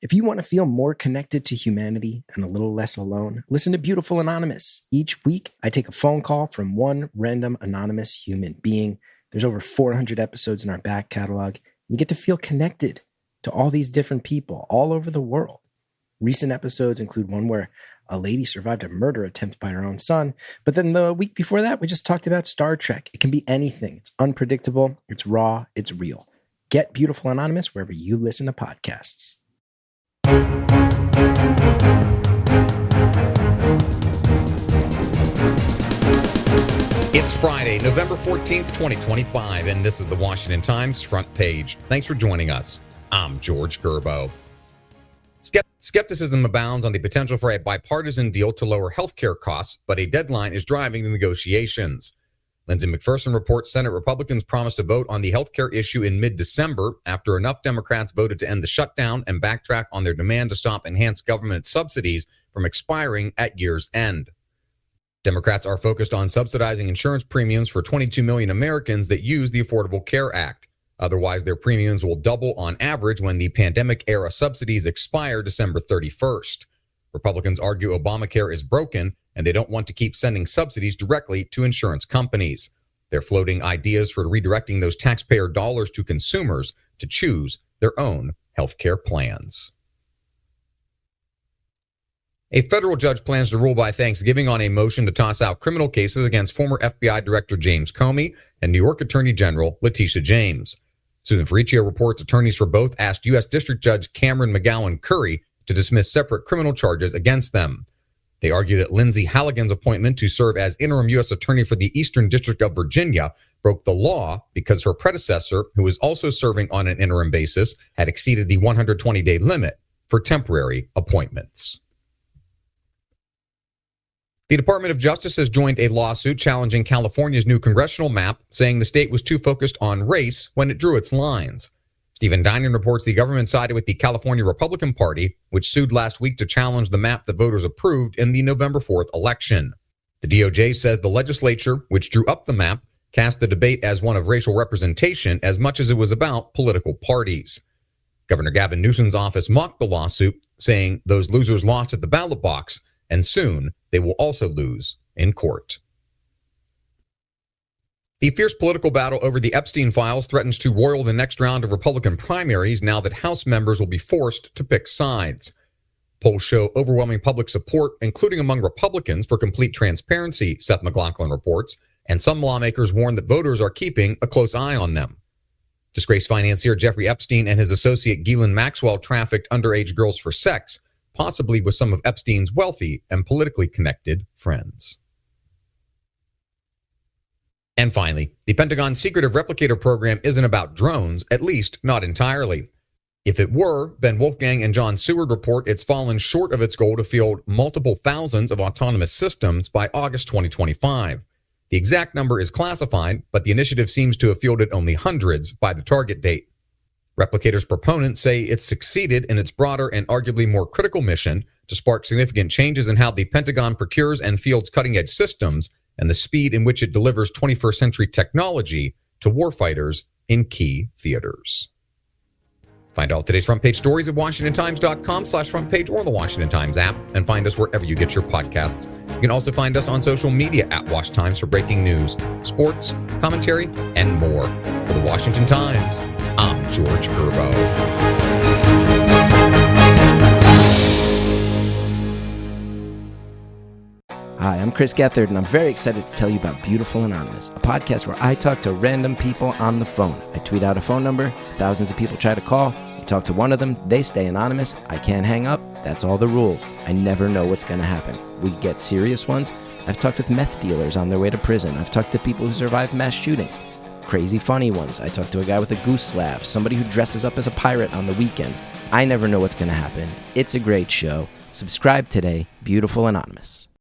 If you want to feel more connected to humanity and a little less alone, listen to Beautiful Anonymous. Each week, I take a phone call from one random anonymous human being. There's over 400 episodes in our back catalog. You get to feel connected to all these different people all over the world. Recent episodes include one where a lady survived a murder attempt by her own son. But then the week before that, we just talked about Star Trek. It can be anything. It's unpredictable. It's raw. It's real. Get Beautiful Anonymous wherever you listen to podcasts. It's Friday, November 14th, 2025, and this is the Washington Times front page. Thanks for joining us. I'm George Gerbo. Skepticism abounds on the potential for a bipartisan deal to lower healthcare costs, but a deadline is driving the negotiations. Lindsay McPherson reports Senate Republicans promised to vote on the healthcare issue in mid-December after enough Democrats voted to end the shutdown and backtrack on their demand to stop enhanced government subsidies from expiring at year's end. Democrats are focused on subsidizing insurance premiums for 22 million Americans that use the Affordable Care Act. Otherwise, their premiums will double on average when the pandemic-era subsidies expire December 31st. Republicans argue Obamacare is broken and they don't want to keep sending subsidies directly to insurance companies. They're floating ideas for redirecting those taxpayer dollars to consumers to choose their own healthcare plans. A federal judge plans to rule by Thanksgiving on a motion to toss out criminal cases against former FBI Director James Comey and New York Attorney General Letitia James. Susan Ferricchio reports attorneys for both asked U.S. District Judge Cameron McGowan Curry to dismiss separate criminal charges against them. They argue that Lindsay Halligan's appointment to serve as interim U.S. Attorney for the Eastern District of Virginia broke the law because her predecessor, who was also serving on an interim basis, had exceeded the 120-day limit for temporary appointments. The Department of Justice has joined a lawsuit challenging California's new congressional map, saying the state was too focused on race when it drew its lines. Stephen Dinan reports the government sided with the California Republican Party, which sued last week to challenge the map that voters approved in the November 4th election. The DOJ says the legislature, which drew up the map, cast the debate as one of racial representation as much as it was about political parties. Governor Gavin Newsom's office mocked the lawsuit, saying those losers lost at the ballot box, and soon they will also lose in court. The fierce political battle over the Epstein files threatens to roil the next round of Republican primaries now that House members will be forced to pick sides. Polls show overwhelming public support, including among Republicans, for complete transparency, Seth MacLachlan reports, and some lawmakers warn that voters are keeping a close eye on them. Disgraced financier Jeffrey Epstein and his associate Ghislaine Maxwell trafficked underage girls for sex, possibly with some of Epstein's wealthy and politically connected friends. And finally, the Pentagon's secretive replicator program isn't about drones, at least not entirely. If it were, Ben Wolfgang and John Seward report it's fallen short of its goal to field multiple thousands of autonomous systems by August 2025. The exact number is classified, but the initiative seems to have fielded only hundreds by the target date. Replicator's proponents say it's succeeded in its broader and arguably more critical mission to spark significant changes in how the Pentagon procures and fields cutting-edge systems and the speed in which it delivers 21st century technology to warfighters in key theaters. Find all today's front page stories at WashingtonTimes.com/front page or on the Washington Times app, and find us wherever you get your podcasts. You can also find us on social media at Wash Times for breaking news, sports, commentary, and more. For the Washington Times, I'm George Gerbo. Hi, I'm Chris Gethard, and I'm very excited to tell you about Beautiful Anonymous, a podcast where I talk to random people on the phone. I tweet out a phone number, thousands of people try to call, I talk to one of them, they stay anonymous, I can't hang up, that's all the rules. I never know what's going to happen. We get serious ones. I've talked with meth dealers on their way to prison. I've talked to people who survived mass shootings. Crazy funny ones. I talked to a guy with a goose laugh, somebody who dresses up as a pirate on the weekends. I never know what's going to happen. It's a great show. Subscribe today, Beautiful Anonymous.